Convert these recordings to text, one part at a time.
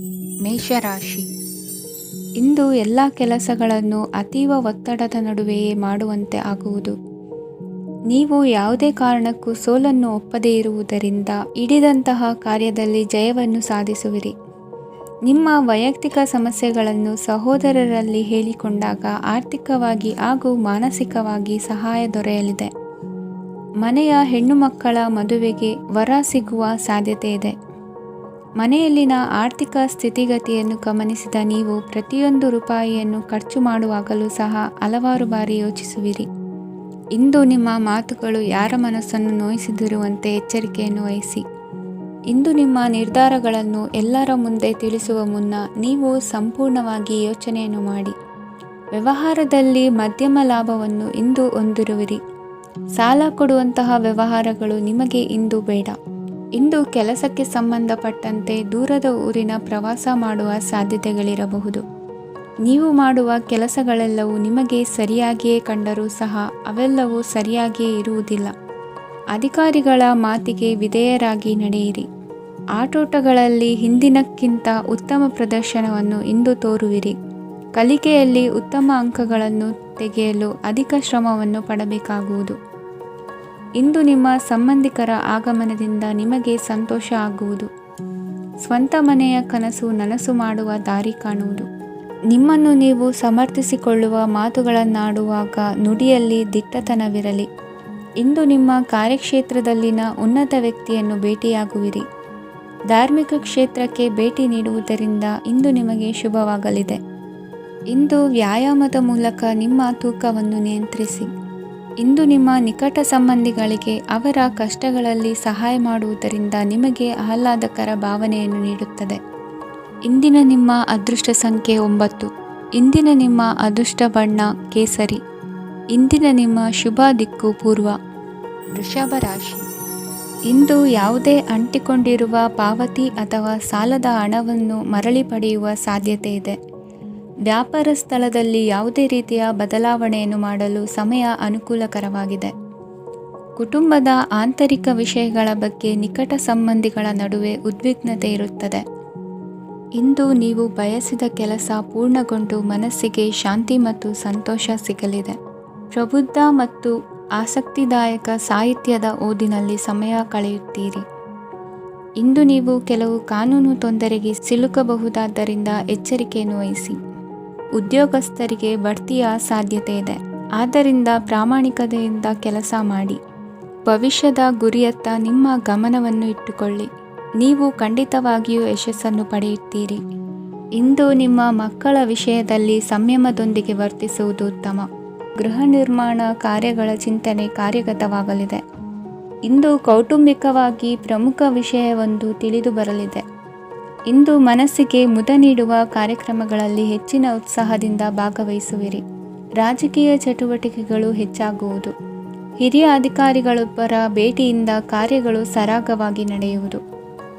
ಮೇಷರಾಶಿ. ಇಂದು ಎಲ್ಲ ಕೆಲಸಗಳನ್ನು ಅತೀವ ಒತ್ತಡದ ನಡುವೆಯೇ ಮಾಡುವಂತೆ ಆಗುವುದು. ನೀವು ಯಾವುದೇ ಕಾರಣಕ್ಕೂ ಸೋಲನ್ನು ಒಪ್ಪದೇ ಇರುವುದರಿಂದ ಹಿಡಿದಂತಹ ಕಾರ್ಯದಲ್ಲಿ ಜಯವನ್ನು ಸಾಧಿಸುವಿರಿ. ನಿಮ್ಮ ವೈಯಕ್ತಿಕ ಸಮಸ್ಯೆಗಳನ್ನು ಸಹೋದರರಲ್ಲಿ ಹೇಳಿಕೊಂಡಾಗ ಆರ್ಥಿಕವಾಗಿ ಹಾಗೂ ಮಾನಸಿಕವಾಗಿ ಸಹಾಯ ದೊರೆಯಲಿದೆ. ಮನೆಯ ಹೆಣ್ಣು ಮಕ್ಕಳ ಮದುವೆಗೆ ವರ ಸಿಗುವ ಸಾಧ್ಯತೆ ಇದೆ. ಮನೆಯಲ್ಲಿನ ಆರ್ಥಿಕ ಸ್ಥಿತಿಗತಿಯನ್ನು ಗಮನಿಸಿದ ನೀವು ಪ್ರತಿಯೊಂದು ರೂಪಾಯಿಯನ್ನು ಖರ್ಚು ಮಾಡುವಾಗಲೂ ಸಹ ಹಲವಾರು ಬಾರಿ ಯೋಚಿಸುವಿರಿ. ಇಂದು ನಿಮ್ಮ ಮಾತುಗಳು ಯಾರ ಮನಸ್ಸನ್ನು ನೋಯಿಸಿದಿರುವಂತೆ ಎಚ್ಚರಿಕೆಯನ್ನು ವಹಿಸಿ. ಇಂದು ನಿಮ್ಮ ನಿರ್ಧಾರಗಳನ್ನು ಎಲ್ಲರ ಮುಂದೆ ತಿಳಿಸುವ ಮುನ್ನ ನೀವು ಸಂಪೂರ್ಣವಾಗಿ ಯೋಚನೆಯನ್ನು ಮಾಡಿ. ವ್ಯವಹಾರದಲ್ಲಿ ಮಧ್ಯಮ ಲಾಭವನ್ನು ಇಂದು ಹೊಂದಿರುವಿರಿ. ಸಾಲ ಕೊಡುವಂತಹ ವ್ಯವಹಾರಗಳು ನಿಮಗೆ ಇಂದು ಬೇಡ. ಇಂದು ಕೆಲಸಕ್ಕೆ ಸಂಬಂಧಪಟ್ಟಂತೆ ದೂರದ ಊರಿನ ಪ್ರವಾಸ ಮಾಡುವ ಸಾಧ್ಯತೆಗಳಿರಬಹುದು. ನೀವು ಮಾಡುವ ಕೆಲಸಗಳೆಲ್ಲವೂ ನಿಮಗೆ ಸರಿಯಾಗಿಯೇ ಕಂಡರೂ ಸಹ ಅವೆಲ್ಲವೂ ಸರಿಯಾಗಿಯೇ ಇರುವುದಿಲ್ಲ. ಅಧಿಕಾರಿಗಳ ಮಾತಿಗೆ ವಿಧೇಯರಾಗಿ ನಡೆಯಿರಿ. ಆಟೋಟಗಳಲ್ಲಿ ಹಿಂದಿನಕ್ಕಿಂತ ಉತ್ತಮ ಪ್ರದರ್ಶನವನ್ನು ಇಂದು ತೋರುವಿರಿ. ಕಲಿಕೆಯಲ್ಲಿ ಉತ್ತಮ ಅಂಕಗಳನ್ನು ತೆಗೆಯಲು ಅಧಿಕ ಶ್ರಮವನ್ನು ಪಡಬೇಕಾಗುವುದು. ಇಂದು ನಿಮ್ಮ ಸಂಬಂಧಿಕರ ಆಗಮನದಿಂದ ನಿಮಗೆ ಸಂತೋಷ ಆಗುವುದು. ಸ್ವಂತ ಮನೆಯ ಕನಸು ನನಸು ಮಾಡುವ ದಾರಿ ಕಾಣುವುದು. ನಿಮ್ಮನ್ನು ನೀವು ಸಮರ್ಥಿಸಿಕೊಳ್ಳುವ ಮಾತುಗಳನ್ನಾಡುವಾಗ ನುಡಿಯಲ್ಲಿ ದಿಟ್ಟತನವಿರಲಿ. ಇಂದು ನಿಮ್ಮ ಕಾರ್ಯಕ್ಷೇತ್ರದಲ್ಲಿನ ಉನ್ನತ ವ್ಯಕ್ತಿಯನ್ನು ಭೇಟಿಯಾಗುವಿರಿ. ಧಾರ್ಮಿಕ ಕ್ಷೇತ್ರಕ್ಕೆ ಭೇಟಿ ನೀಡುವುದರಿಂದ ಇಂದು ನಿಮಗೆ ಶುಭವಾಗಲಿದೆ. ಇಂದು ವ್ಯಾಯಾಮದ ಮೂಲಕ ನಿಮ್ಮ ತೂಕವನ್ನು ನಿಯಂತ್ರಿಸಿ. ಇಂದು ನಿಮ್ಮ ನಿಕಟ ಸಂಬಂಧಿಗಳಿಗೆ ಅವರ ಕಷ್ಟಗಳಲ್ಲಿ ಸಹಾಯ ಮಾಡುವುದರಿಂದ ನಿಮಗೆ ಆಹ್ಲಾದಕರ ಭಾವನೆಯನ್ನು ನೀಡುತ್ತದೆ. ಇಂದಿನ ನಿಮ್ಮ ಅದೃಷ್ಟ ಸಂಖ್ಯೆ 9. ಇಂದಿನ ನಿಮ್ಮ ಅದೃಷ್ಟ ಬಣ್ಣ ಕೇಸರಿ. ಇಂದಿನ ನಿಮ್ಮ ಶುಭ ದಿಕ್ಕು ಪೂರ್ವ. ವೃಷಭ ರಾಶಿ. ಇಂದು ಯಾವುದೇ ಅಂಟಿಕೊಂಡಿರುವ ಪಾವತಿ ಅಥವಾ ಸಾಲದ ಹಣವನ್ನು ಮರಳಿ ಪಡೆಯುವ ಸಾಧ್ಯತೆ ಇದೆ. ವ್ಯಾಪಾರ ಸ್ಥಳದಲ್ಲಿ ಯಾವುದೇ ರೀತಿಯ ಬದಲಾವಣೆಯನ್ನು ಮಾಡಲು ಸಮಯ ಅನುಕೂಲಕರವಾಗಿದೆ. ಕುಟುಂಬದ ಆಂತರಿಕ ವಿಷಯಗಳ ಬಗ್ಗೆ ನಿಕಟ ಸಂಬಂಧಿಗಳ ನಡುವೆ ಉದ್ವಿಗ್ನತೆ ಇರುತ್ತದೆ. ಇಂದು ನೀವು ಬಯಸಿದ ಕೆಲಸ ಪೂರ್ಣಗೊಂಡು ಮನಸ್ಸಿಗೆ ಶಾಂತಿ ಮತ್ತು ಸಂತೋಷ ಸಿಗಲಿದೆ. ಪ್ರಬುದ್ಧ ಮತ್ತು ಆಸಕ್ತಿದಾಯಕ ಸಾಹಿತ್ಯದ ಓದಿನಲ್ಲಿ ಸಮಯ ಕಳೆಯುತ್ತೀರಿ. ಇಂದು ನೀವು ಕೆಲವು ಕಾನೂನು ತೊಂದರೆಗೆ ಸಿಲುಕಬಹುದಾದ್ದರಿಂದ ಎಚ್ಚರಿಕೆಯನ್ನು ವಹಿಸಿ. ಉದ್ಯೋಗಸ್ಥರಿಗೆ ಬಡ್ತಿಯ ಸಾಧ್ಯತೆ ಇದೆ. ಆದ್ದರಿಂದ ಪ್ರಾಮಾಣಿಕತೆಯಿಂದ ಕೆಲಸ ಮಾಡಿ. ಭವಿಷ್ಯದ ಗುರಿಯತ್ತ ನಿಮ್ಮ ಗಮನವನ್ನು ಇಟ್ಟುಕೊಳ್ಳಿ. ನೀವು ಖಂಡಿತವಾಗಿಯೂ ಯಶಸ್ಸನ್ನು ಪಡೆಯುತ್ತೀರಿ. ಇಂದು ನಿಮ್ಮ ಮಕ್ಕಳ ವಿಷಯದಲ್ಲಿ ಸಂಯಮದೊಂದಿಗೆ ವರ್ತಿಸುವುದು ಉತ್ತಮ. ಗೃಹ ನಿರ್ಮಾಣ ಕಾರ್ಯಗಳ ಚಿಂತನೆ ಕಾರ್ಯಗತವಾಗಲಿದೆ. ಇಂದು ಕೌಟುಂಬಿಕವಾಗಿ ಪ್ರಮುಖ ವಿಷಯವೊಂದು ತಿಳಿದು ಬರಲಿದೆ. ಇಂದು ಮನಸ್ಸಿಗೆ ಮುದ ನೀಡುವ ಕಾರ್ಯಕ್ರಮಗಳಲ್ಲಿ ಹೆಚ್ಚಿನ ಉತ್ಸಾಹದಿಂದ ಭಾಗವಹಿಸುವಿರಿ. ರಾಜಕೀಯ ಚಟುವಟಿಕೆಗಳು ಹೆಚ್ಚಾಗುವುದು. ಹಿರಿಯ ಅಧಿಕಾರಿಗಳೊಬ್ಬರ ಭೇಟಿಯಿಂದ ಕಾರ್ಯಗಳು ಸರಾಗವಾಗಿ ನಡೆಯುವುದು.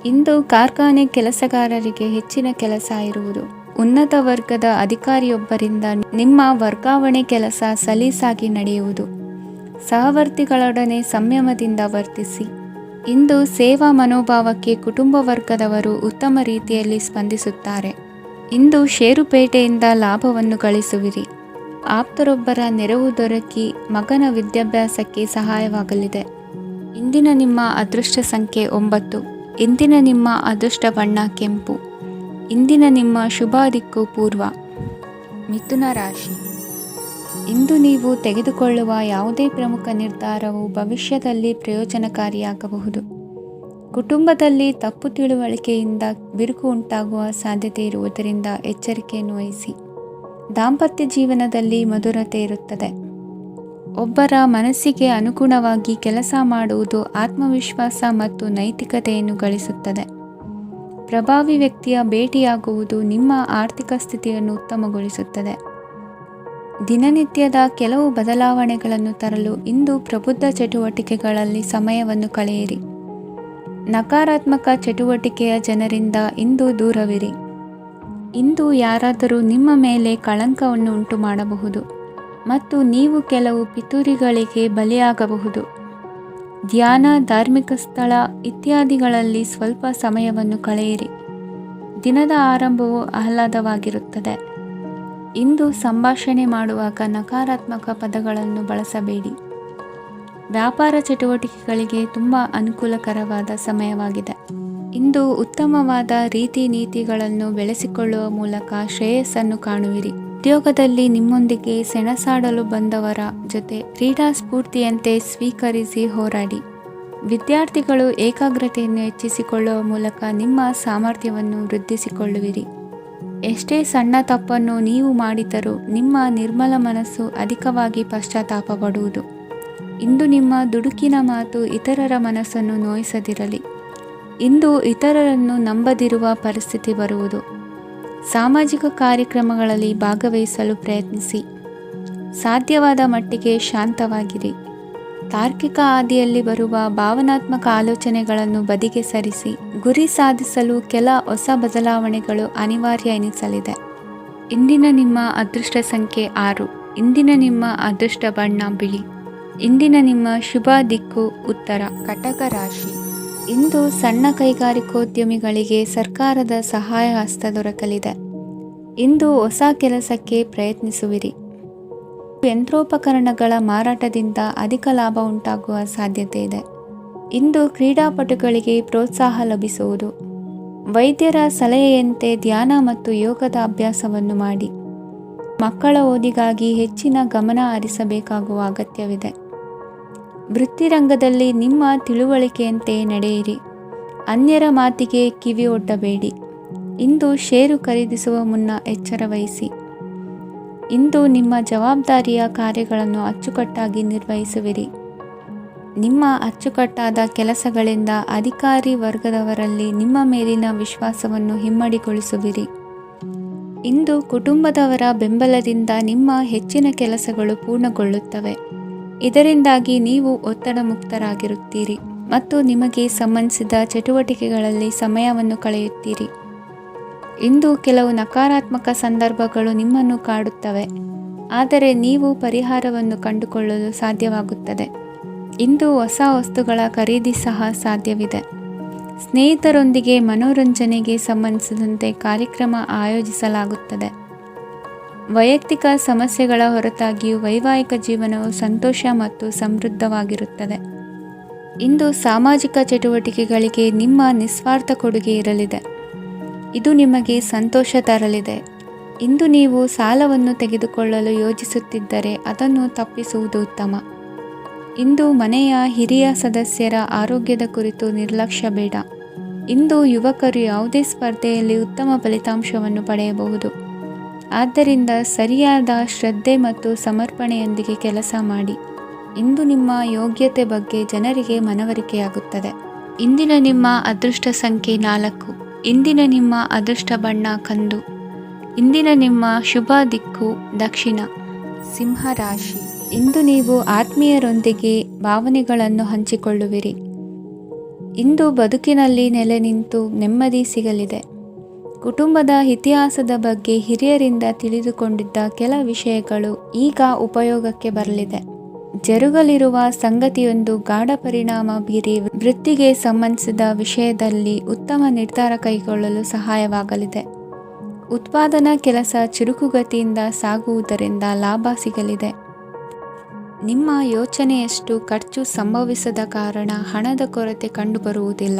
ಇಂದು ಕಾರ್ಖಾನೆ ಕೆಲಸಗಾರರಿಗೆ ಹೆಚ್ಚಿನ ಕೆಲಸ ಇರುವುದು. ಉನ್ನತ ವರ್ಗದ ಅಧಿಕಾರಿಯೊಬ್ಬರಿಂದ ನಿಮ್ಮ ವರ್ಗಾವಣೆ ಕೆಲಸ ಸಲೀಸಾಗಿ ನಡೆಯುವುದು. ಸಹವರ್ತಿಗಳೊಡನೆ ಸಂಯಮದಿಂದ ವರ್ತಿಸಿ. ಇಂದು ಸೇವಾ ಮನೋಭಾವಕ್ಕೆ ಕುಟುಂಬ ವರ್ಗದವರು ಉತ್ತಮ ರೀತಿಯಲ್ಲಿ ಸ್ಪಂದಿಸುತ್ತಾರೆ. ಇಂದು ಷೇರುಪೇಟೆಯಿಂದ ಲಾಭವನ್ನು ಗಳಿಸುವಿರಿ. ಆಪ್ತರೊಬ್ಬರ ನೆರವು ದೊರಕಿ ಮಗನ ವಿದ್ಯಾಭ್ಯಾಸಕ್ಕೆ ಸಹಾಯವಾಗಲಿದೆ. ಇಂದಿನ ನಿಮ್ಮ ಅದೃಷ್ಟ ಸಂಖ್ಯೆ 9. ಇಂದಿನ ನಿಮ್ಮ ಅದೃಷ್ಟ ಬಣ್ಣ ಕೆಂಪು. ಇಂದಿನ ನಿಮ್ಮ ಶುಭ ದಿಕ್ಕು ಪೂರ್ವ. ಮಿಥುನ ರಾಶಿ. ಇಂದು ನೀವು ತೆಗೆದುಕೊಳ್ಳುವ ಯಾವುದೇ ಪ್ರಮುಖ ನಿರ್ಧಾರವು ಭವಿಷ್ಯದಲ್ಲಿ ಪ್ರಯೋಜನಕಾರಿಯಾಗಬಹುದು. ಕುಟುಂಬದಲ್ಲಿ ತಪ್ಪು ತಿಳುವಳಿಕೆಯಿಂದ ಬಿರುಕು ಉಂಟಾಗುವ ಸಾಧ್ಯತೆ ಇರುವುದರಿಂದ ಎಚ್ಚರಿಕೆಯನ್ನು ವಹಿಸಿ. ದಾಂಪತ್ಯ ಜೀವನದಲ್ಲಿ ಮಧುರತೆ ಇರುತ್ತದೆ. ಒಬ್ಬರ ಮನಸ್ಸಿಗೆ ಅನುಗುಣವಾಗಿ ಕೆಲಸ ಮಾಡುವುದು ಆತ್ಮವಿಶ್ವಾಸ ಮತ್ತು ನೈತಿಕತೆಯನ್ನು ಗಳಿಸುತ್ತದೆ. ಪ್ರಭಾವಿ ವ್ಯಕ್ತಿಯ ಭೇಟಿಯಾಗುವುದು ನಿಮ್ಮ ಆರ್ಥಿಕ ಸ್ಥಿತಿಯನ್ನು ಉತ್ತಮಗೊಳಿಸುತ್ತದೆ. ದಿನನಿತ್ಯದ ಕೆಲವು ಬದಲಾವಣೆಗಳನ್ನು ತರಲು ಇಂದು ಪ್ರಬುದ್ಧ ಚಟುವಟಿಕೆಗಳಲ್ಲಿ ಸಮಯವನ್ನು ಕಳೆಯಿರಿ. ನಕಾರಾತ್ಮಕ ಚಟುವಟಿಕೆಯ ಜನರಿಂದ ಇಂದು ದೂರವಿರಿ. ಇಂದು ಯಾರಾದರೂ ನಿಮ್ಮ ಮೇಲೆ ಕಳಂಕವನ್ನು ಉಂಟು ಮಾಡಬಹುದು ಮತ್ತು ನೀವು ಕೆಲವು ಪಿತೂರಿಗಳಿಗೆ ಬಲಿಯಾಗಬಹುದು. ಧ್ಯಾನ, ಧಾರ್ಮಿಕ ಸ್ಥಳ ಇತ್ಯಾದಿಗಳಲ್ಲಿ ಸ್ವಲ್ಪ ಸಮಯವನ್ನು ಕಳೆಯಿರಿ. ದಿನದ ಆರಂಭವು ಆಹ್ಲಾದವಾಗಿರುತ್ತದೆ. ಇಂದು ಸಂಭಾಷಣೆ ಮಾಡುವಾಗ ನಕಾರಾತ್ಮಕ ಪದಗಳನ್ನು ಬಳಸಬೇಡಿ. ವ್ಯಾಪಾರ ಚಟುವಟಿಕೆಗಳಿಗೆ ತುಂಬ ಅನುಕೂಲಕರವಾದ ಸಮಯವಾಗಿದೆ. ಇಂದು ಉತ್ತಮವಾದ ರೀತಿ ನೀತಿಗಳನ್ನು ಬೆಳೆಸಿಕೊಳ್ಳುವ ಮೂಲಕ ಶ್ರೇಯಸ್ಸನ್ನು ಕಾಣುವಿರಿ. ಉದ್ಯೋಗದಲ್ಲಿ ನಿಮ್ಮೊಂದಿಗೆ ಸೆಣಸಾಡಲು ಬಂದವರ ಜೊತೆ ಕ್ರೀಡಾ ಸ್ಫೂರ್ತಿಯಂತೆ ಸ್ವೀಕರಿಸಿ ಹೋರಾಡಿ. ವಿದ್ಯಾರ್ಥಿಗಳು ಏಕಾಗ್ರತೆಯನ್ನು ಹೆಚ್ಚಿಸಿಕೊಳ್ಳುವ ಮೂಲಕ ನಿಮ್ಮ ಸಾಮರ್ಥ್ಯವನ್ನು ವೃದ್ಧಿಸಿಕೊಳ್ಳುವಿರಿ. ಎಷ್ಟೇ ಸಣ್ಣ ತಪ್ಪನ್ನು ನೀವು ಮಾಡಿದರೂ ನಿಮ್ಮ ನಿರ್ಮಲ ಮನಸ್ಸು ಅಧಿಕವಾಗಿ ಪಶ್ಚಾತ್ತಾಪ ಪಡುವುದು. ಇಂದು ನಿಮ್ಮ ದುಡುಕಿನ ಮಾತು ಇತರರ ಮನಸ್ಸನ್ನು ನೋಯಿಸದಿರಲಿ. ಇಂದು ಇತರರನ್ನು ನಂಬದಿರುವ ಪರಿಸ್ಥಿತಿ ಬರುವುದು. ಸಾಮಾಜಿಕ ಕಾರ್ಯಕ್ರಮಗಳಲ್ಲಿ ಭಾಗವಹಿಸಲು ಪ್ರಯತ್ನಿಸಿ. ಸಾಧ್ಯವಾದ ಮಟ್ಟಿಗೆ ಶಾಂತವಾಗಿರಿ. ತಾರ್ಕಿಕ ಹಾದಿಯಲ್ಲಿ ಬರುವ ಭಾವನಾತ್ಮಕ ಆಲೋಚನೆಗಳನ್ನು ಬದಿಗೆ ಸರಿಸಿ. ಗುರಿ ಸಾಧಿಸಲು ಕೆಲ ಹೊಸ ಬದಲಾವಣೆಗಳು ಅನಿವಾರ್ಯ ಎನಿಸಲಿದೆ. ಇಂದಿನ ನಿಮ್ಮ ಅದೃಷ್ಟ ಸಂಖ್ಯೆ 6. ಇಂದಿನ ನಿಮ್ಮ ಅದೃಷ್ಟ ಬಣ್ಣ ಬಿಳಿ. ಇಂದಿನ ನಿಮ್ಮ ಶುಭ ದಿಕ್ಕು ಉತ್ತರ. ಕಟಕ ರಾಶಿ. ಇಂದು ಸಣ್ಣ ಕೈಗಾರಿಕೋದ್ಯಮಿಗಳಿಗೆ ಸರ್ಕಾರದ ಸಹಾಯ ಹಸ್ತ ದೊರಕಲಿದೆ. ಇಂದು ಹೊಸ ಕೆಲಸಕ್ಕೆ ಪ್ರಯತ್ನಿಸುವಿರಿ. ಯಂತ್ರೋಪಕರಣಗಳ ಮಾರಾಟದಿಂದ ಅಧಿಕ ಲಾಭ ಉಂಟಾಗುವ ಸಾಧ್ಯತೆ ಇದೆ. ಇಂದು ಕ್ರೀಡಾಪಟುಗಳಿಗೆ ಪ್ರೋತ್ಸಾಹ ಲಭಿಸುವುದು. ವೈದ್ಯರ ಸಲಹೆಯಂತೆ ಧ್ಯಾನ ಮತ್ತು ಯೋಗದ ಅಭ್ಯಾಸವನ್ನು ಮಾಡಿ. ಮಕ್ಕಳ ಓದಿಗಾಗಿ ಹೆಚ್ಚಿನ ಗಮನ ಹರಿಸಬೇಕಾಗುವ ಅಗತ್ಯವಿದೆ. ವೃತ್ತಿರಂಗದಲ್ಲಿ ನಿಮ್ಮ ತಿಳುವಳಿಕೆಯಂತೆ ನಡೆಯಿರಿ. ಅನ್ಯರ ಮಾತಿಗೆ ಕಿವಿ ಒಡ್ಡಬೇಡಿ. ಇಂದು ಷೇರು ಖರೀದಿಸುವ ಮುನ್ನ ಎಚ್ಚರ ವಹಿಸಿ. ಇಂದು ನಿಮ್ಮ ಜವಾಬ್ದಾರಿಯ ಕಾರ್ಯಗಳನ್ನು ಅಚ್ಚುಕಟ್ಟಾಗಿ ನಿರ್ವಹಿಸುವಿರಿ. ನಿಮ್ಮ ಅಚ್ಚುಕಟ್ಟಾದ ಕೆಲಸಗಳಿಂದ ಅಧಿಕಾರಿ ವರ್ಗದವರಲ್ಲಿ ನಿಮ್ಮ ಮೇಲಿನ ವಿಶ್ವಾಸವನ್ನು ಇಮ್ಮಡಿಗೊಳಿಸುವಿರಿ. ಇಂದು ಕುಟುಂಬದವರ ಬೆಂಬಲದಿಂದ ನಿಮ್ಮ ಹೆಚ್ಚಿನ ಕೆಲಸಗಳು ಪೂರ್ಣಗೊಳ್ಳುತ್ತವೆ. ಇದರಿಂದಾಗಿ ನೀವು ಒತ್ತಡ ಮುಕ್ತರಾಗಿರುತ್ತೀರಿ ಮತ್ತು ನಿಮಗೆ ಸಂಬಂಧಿಸಿದ ಚಟುವಟಿಕೆಗಳಲ್ಲಿ ಸಮಯವನ್ನು ಕಳೆಯುತ್ತೀರಿ. ಇಂದು ಕೆಲವು ನಕಾರಾತ್ಮಕ ಸಂದರ್ಭಗಳು ನಿಮ್ಮನ್ನು ಕಾಡುತ್ತವೆ, ಆದರೆ ನೀವು ಪರಿಹಾರವನ್ನು ಕಂಡುಕೊಳ್ಳಲು ಸಾಧ್ಯವಾಗುತ್ತದೆ. ಇಂದು ಹೊಸ ವಸ್ತುಗಳ ಖರೀದಿ ಸಹ ಸಾಧ್ಯವಿದೆ. ಸ್ನೇಹಿತರೊಂದಿಗೆ ಮನೋರಂಜನೆಗೆ ಸಂಬಂಧಿಸಿದಂತೆ ಕಾರ್ಯಕ್ರಮ ಆಯೋಜಿಸಲಾಗುತ್ತದೆ. ವೈಯಕ್ತಿಕ ಸಮಸ್ಯೆಗಳ ಹೊರತಾಗಿಯೂ ವೈವಾಹಿಕ ಜೀವನವು ಸಂತೋಷ ಮತ್ತು ಸಮೃದ್ಧವಾಗಿರುತ್ತದೆ. ಇಂದು ಸಾಮಾಜಿಕ ಚಟುವಟಿಕೆಗಳಿಗೆ ನಿಮ್ಮ ನಿಸ್ವಾರ್ಥ ಕೊಡುಗೆ ಇರಲಿದೆ. ಇದು ನಿಮಗೆ ಸಂತೋಷ ತರಲಿದೆ. ಇಂದು ನೀವು ಸಾಲವನ್ನು ತೆಗೆದುಕೊಳ್ಳಲು ಯೋಜಿಸುತ್ತಿದ್ದರೆ ಅದನ್ನು ತಪ್ಪಿಸುವುದು ಉತ್ತಮ. ಇಂದು ಮನೆಯ ಹಿರಿಯ ಸದಸ್ಯರ ಆರೋಗ್ಯದ ಕುರಿತು ನಿರ್ಲಕ್ಷ್ಯ ಬೇಡ. ಇಂದು ಯುವಕರು ಯಾವುದೇ ಸ್ಪರ್ಧೆಯಲ್ಲಿ ಉತ್ತಮ ಫಲಿತಾಂಶವನ್ನು ಪಡೆಯಬಹುದು. ಆದ್ದರಿಂದ ಸರಿಯಾದ ಶ್ರದ್ಧೆ ಮತ್ತು ಸಮರ್ಪಣೆಯೊಂದಿಗೆ ಕೆಲಸ ಮಾಡಿ. ಇಂದು ನಿಮ್ಮ ಯೋಗ್ಯತೆ ಬಗ್ಗೆ ಜನರಿಗೆ ಮನವರಿಕೆಯಾಗುತ್ತದೆ. ಇಂದಿನ ನಿಮ್ಮ ಅದೃಷ್ಟ ಸಂಖ್ಯೆ 4. ಇಂದಿನ ನಿಮ್ಮ ಅದೃಷ್ಟ ಬಣ್ಣ ಕಂದು. ಇಂದಿನ ನಿಮ್ಮ ಶುಭ ದಿಕ್ಕು ದಕ್ಷಿಣ. ಸಿಂಹರಾಶಿ. ಇಂದು ನೀವು ಆತ್ಮೀಯರೊಂದಿಗೆ ಭಾವನೆಗಳನ್ನು ಹಂಚಿಕೊಳ್ಳುವಿರಿ. ಇಂದು ಬದುಕಿನಲ್ಲಿ ನೆಲೆ ನಿಂತು ನೆಮ್ಮದಿ ಸಿಗಲಿದೆ. ಕುಟುಂಬದ ಇತಿಹಾಸದ ಬಗ್ಗೆ ಹಿರಿಯರಿಂದ ತಿಳಿದುಕೊಂಡಿದ್ದ ಕೆಲ ವಿಷಯಗಳು ಈಗ ಉಪಯೋಗಕ್ಕೆ ಬರಲಿದೆ. ಜರುಗಲಿರುವ ಸಂಗತಿಯೊಂದು ಗಾಢ ಪರಿಣಾಮ ಬೀರಿ ವೃತ್ತಿಗೆ ಸಂಬಂಧಿಸಿದ ವಿಷಯದಲ್ಲಿ ಉತ್ತಮ ನಿರ್ಧಾರ ಕೈಗೊಳ್ಳಲು ಸಹಾಯವಾಗಲಿದೆ. ಉತ್ಪಾದನಾ ಕೆಲಸ ಚುರುಕುಗತಿಯಿಂದ ಸಾಗುವುದರಿಂದ ಲಾಭ ಸಿಗಲಿದೆ. ನಿಮ್ಮ ಯೋಚನೆಯಷ್ಟು ಖರ್ಚು ಸಂಭವಿಸದ ಕಾರಣ ಹಣದ ಕೊರತೆ ಕಂಡುಬರುವುದಿಲ್ಲ.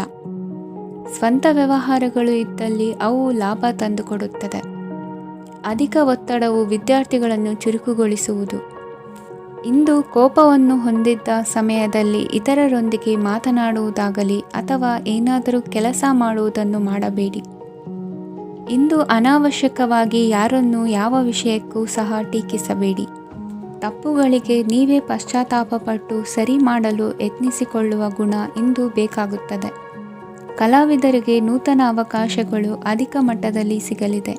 ಸ್ವಂತ ವ್ಯವಹಾರಗಳು ಇದ್ದಲ್ಲಿ ಅವು ಲಾಭ ತಂದುಕೊಡುತ್ತದೆ. ಅಧಿಕ ಒತ್ತಡವು ವಿದ್ಯಾರ್ಥಿಗಳನ್ನು ಚುರುಕುಗೊಳಿಸುವುದು. ಇಂದು ಕೋಪವನ್ನು ಹೊಂದಿದ್ದ ಸಮಯದಲ್ಲಿ ಇತರರೊಂದಿಗೆ ಮಾತನಾಡುವುದಾಗಲಿ ಅಥವಾ ಏನಾದರೂ ಕೆಲಸ ಮಾಡುವುದನ್ನು ಮಾಡಬೇಡಿ. ಇಂದು ಅನಾವಶ್ಯಕವಾಗಿ ಯಾರನ್ನು ಯಾವ ವಿಷಯಕ್ಕೂ ಸಹ ಟೀಕಿಸಬೇಡಿ. ತಪ್ಪುಗಳಿಗೆ ನೀವೇ ಪಶ್ಚಾತ್ತಾಪಪಟ್ಟು ಸರಿ ಮಾಡಲು ಯತ್ನಿಸಿಕೊಳ್ಳುವ ಗುಣ ಇಂದು ಬೇಕಾಗುತ್ತದೆ. ಕಲಾವಿದರಿಗೆ ನೂತನ ಅವಕಾಶಗಳು ಅಧಿಕ ಮಟ್ಟದಲ್ಲಿ ಸಿಗಲಿದೆ.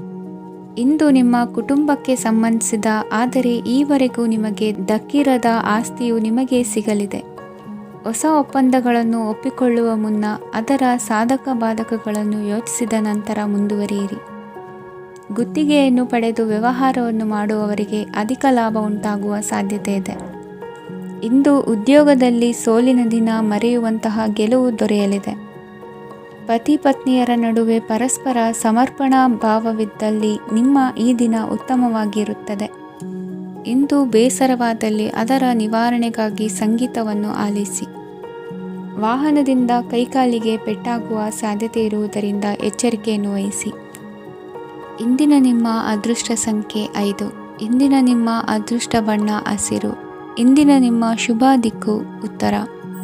ಇಂದು ನಿಮ್ಮ ಕುಟುಂಬಕ್ಕೆ ಸಂಬಂಧಿಸಿದ ಆದರೆ ಈವರೆಗೂ ನಿಮಗೆ ದಕ್ಕಿರದ ಆಸ್ತಿಯು ನಿಮಗೆ ಸಿಗಲಿದೆ. ಹೊಸ ಒಪ್ಪಂದಗಳನ್ನು ಒಪ್ಪಿಕೊಳ್ಳುವ ಮುನ್ನ ಅದರ ಸಾಧಕ ಬಾಧಕಗಳನ್ನು ಯೋಚಿಸಿದ ನಂತರ ಮುಂದುವರಿಯಿರಿ. ಗುತ್ತಿಗೆಯನ್ನು ಪಡೆದು ವ್ಯವಹಾರವನ್ನು ಮಾಡುವವರಿಗೆ ಅಧಿಕ ಲಾಭ ಉಂಟಾಗುವ ಸಾಧ್ಯತೆ ಇದೆ. ಇಂದು ಉದ್ಯೋಗದಲ್ಲಿ ಸೋಲಿನ ದಿನ ಮರೆಯುವಂತಹ ಗೆಲುವು ದೊರೆಯಲಿದೆ. ಪತಿ ಪತ್ನಿಯರ ನಡುವೆ ಪರಸ್ಪರ ಸಮರ್ಪಣಾ ಭಾವವಿದ್ದಲ್ಲಿ ನಿಮ್ಮ ಈ ದಿನ ಉತ್ತಮವಾಗಿರುತ್ತದೆ. ಇಂದು ಬೇಸರವಾದಲ್ಲಿ ಅದರ ನಿವಾರಣೆಗಾಗಿ ಸಂಗೀತವನ್ನು ಆಲಿಸಿ. ವಾಹನದಿಂದ ಕೈಕಾಲಿಗೆ ಪೆಟ್ಟಾಗುವ ಸಾಧ್ಯತೆ ಇರುವುದರಿಂದ ಎಚ್ಚರಿಕೆಯನ್ನು ವಹಿಸಿ. ಇಂದಿನ ನಿಮ್ಮ ಅದೃಷ್ಟ ಸಂಖ್ಯೆ 5. ಇಂದಿನ ನಿಮ್ಮ ಅದೃಷ್ಟ ಬಣ್ಣ ಹಸಿರು. ಇಂದಿನ ನಿಮ್ಮ ಶುಭ ದಿಕ್ಕು ಉತ್ತರ.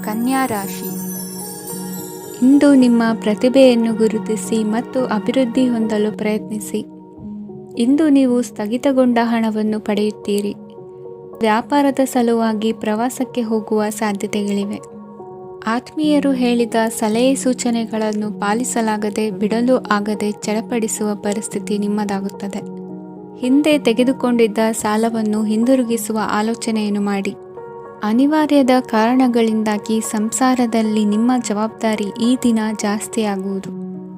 ಕನ್ಯಾ ರಾಶಿ. ಇಂದು ನಿಮ್ಮ ಪ್ರತಿಭೆಯನ್ನು ಗುರುತಿಸಿ ಮತ್ತು ಅಭಿವೃದ್ಧಿ ಹೊಂದಲು ಪ್ರಯತ್ನಿಸಿ. ಇಂದು ನೀವು ಸ್ಥಗಿತಗೊಂಡ ಹಣವನ್ನು ಪಡೆಯುತ್ತೀರಿ. ವ್ಯಾಪಾರದ ಸಲುವಾಗಿ ಪ್ರವಾಸಕ್ಕೆ ಹೋಗುವ ಸಾಧ್ಯತೆಗಳಿವೆ. ಆತ್ಮೀಯರು ಹೇಳಿದ ಸಲಹೆ ಸೂಚನೆಗಳನ್ನು ಪಾಲಿಸಲಾಗದೆ ಬಿಡಲು ಆಗದೆ ಚಡಪಡಿಸುವ ಪರಿಸ್ಥಿತಿ ನಿಮ್ಮದಾಗುತ್ತದೆ. ಹಿಂದೆ ತೆಗೆದುಕೊಂಡಿದ್ದ ಸಾಲವನ್ನು ಹಿಂದಿರುಗಿಸುವ ಆಲೋಚನೆಯನ್ನು ಮಾಡಿ. ಅನಿವಾರ್ಯದ ಕಾರಣಗಳಿಂದಾಗಿ ಸಂಸಾರದಲ್ಲಿ ನಿಮ್ಮ ಜವಾಬ್ದಾರಿ ಈ ದಿನ ಜಾಸ್ತಿಯಾಗುವುದು.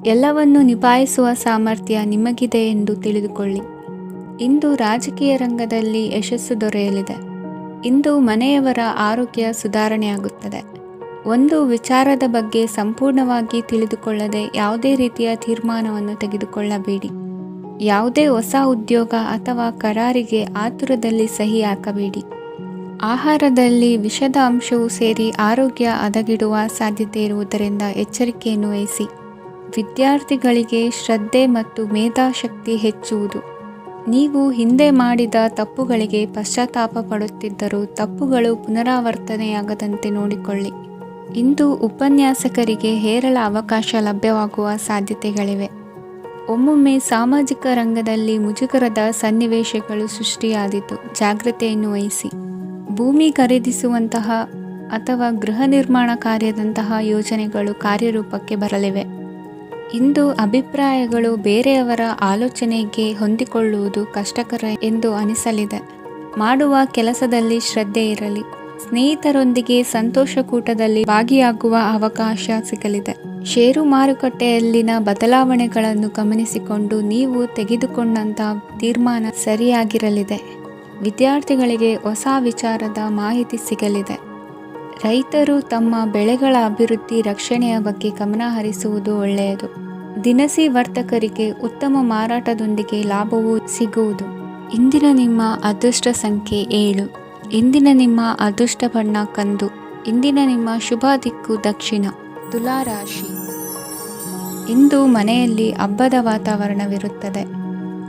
ಎಲ್ಲವನ್ನು ನಿಭಾಯಿಸುವ ಸಾಮರ್ಥ್ಯ ನಿಮಗಿದೆ ಎಂದು ತಿಳಿದುಕೊಳ್ಳಿ. ಇಂದು ರಾಜಕೀಯ ರಂಗದಲ್ಲಿ ಯಶಸ್ಸು ದೊರೆಯಲಿದೆ. ಇಂದು ಮನೆಯವರ ಆರೋಗ್ಯ ಸುಧಾರಣೆಯಾಗುತ್ತದೆ. ಒಂದು ವಿಚಾರದ ಬಗ್ಗೆ ಸಂಪೂರ್ಣವಾಗಿ ತಿಳಿದುಕೊಳ್ಳದೆ ಯಾವುದೇ ರೀತಿಯ ತೀರ್ಮಾನವನ್ನು ತೆಗೆದುಕೊಳ್ಳಬೇಡಿ. ಯಾವುದೇ ಹೊಸ ಉದ್ಯೋಗ ಅಥವಾ ಕರಾರಿಗೆ ಆತುರದಲ್ಲಿ ಸಹಿ ಹಾಕಬೇಡಿ. ಆಹಾರದಲ್ಲಿ ವಿಷದ ಅಂಶವು ಸೇರಿ ಆರೋಗ್ಯ ಹದಗೆಡುವ ಸಾಧ್ಯತೆ ಇರುವುದರಿಂದ ಎಚ್ಚರಿಕೆಯನ್ನು ವಹಿಸಿ. ವಿದ್ಯಾರ್ಥಿಗಳಿಗೆ ಶ್ರದ್ಧೆ ಮತ್ತು ಮೇಧಾಶಕ್ತಿ ಹೆಚ್ಚುವುದು. ನೀವು ಹಿಂದೆ ಮಾಡಿದ ತಪ್ಪುಗಳಿಗೆ ಪಶ್ಚಾತ್ತಾಪ ಪಡುತ್ತಿದ್ದರೂ ತಪ್ಪುಗಳು ಪುನರಾವರ್ತನೆಯಾಗದಂತೆ ನೋಡಿಕೊಳ್ಳಿ. ಇಂದು ಉಪನ್ಯಾಸಕರಿಗೆ ಹೇರಳ ಅವಕಾಶ ಲಭ್ಯವಾಗುವ ಸಾಧ್ಯತೆಗಳಿವೆ. ಒಮ್ಮೊಮ್ಮೆ ಸಾಮಾಜಿಕ ರಂಗದಲ್ಲಿ ಮುಜುಗರದ ಸನ್ನಿವೇಶಗಳು ಸೃಷ್ಟಿಯಾದೀತು. ಜಾಗ್ರತೆಯನ್ನು ವಹಿಸಿ. ಭೂಮಿ ಖರೀದಿಸುವಂತಹ ಅಥವಾ ಗೃಹ ನಿರ್ಮಾಣ ಕಾರ್ಯದಂತಹ ಯೋಜನೆಗಳು ಕಾರ್ಯರೂಪಕ್ಕೆ ಬರಲಿವೆ. ಇಂದು ಅಭಿಪ್ರಾಯಗಳು ಬೇರೆಯವರ ಆಲೋಚನೆಗೆ ಹೊಂದಿಕೊಳ್ಳುವುದು ಕಷ್ಟಕರ ಎಂದು ಅನಿಸಲಿದೆ. ಮಾಡುವ ಕೆಲಸದಲ್ಲಿ ಶ್ರದ್ಧೆ ಇರಲಿ. ಸ್ನೇಹಿತರೊಂದಿಗೆ ಸಂತೋಷಕೂಟದಲ್ಲಿ ಭಾಗಿಯಾಗುವ ಅವಕಾಶ ಸಿಗಲಿದೆ. ಷೇರು ಮಾರುಕಟ್ಟೆಯಲ್ಲಿನ ಬದಲಾವಣೆಗಳನ್ನು ಗಮನಿಸಿಕೊಂಡು ನೀವು ತೆಗೆದುಕೊಂಡಂತಹ ತೀರ್ಮಾನ ಸರಿಯಾಗಿರಲಿದೆ. ವಿದ್ಯಾರ್ಥಿಗಳಿಗೆ ಹೊಸ ವಿಚಾರದ ಮಾಹಿತಿ ಸಿಗಲಿದೆ. ರೈತರು ತಮ್ಮ ಬೆಳೆಗಳ ಅಭಿವೃದ್ಧಿ ರಕ್ಷಣೆಯ ಬಗ್ಗೆ ಗಮನ ಹರಿಸುವುದು ಒಳ್ಳೆಯದು. ದಿನಸಿ ವರ್ತಕರಿಗೆ ಉತ್ತಮ ಮಾರಾಟದೊಂದಿಗೆ ಲಾಭವೂ ಸಿಗುವುದು. ಇಂದಿನ ನಿಮ್ಮ ಅದೃಷ್ಟ ಸಂಖ್ಯೆ 7. ಇಂದಿನ ನಿಮ್ಮ ಅದೃಷ್ಟ ಬಣ್ಣ ಕಂದು. ಇಂದಿನ ನಿಮ್ಮ ಶುಭ ದಿಕ್ಕು ದಕ್ಷಿಣ. ತುಲಾ ರಾಶಿ. ಇಂದು ಮನೆಯಲ್ಲಿ ಹಬ್ಬದ ವಾತಾವರಣವಿರುತ್ತದೆ.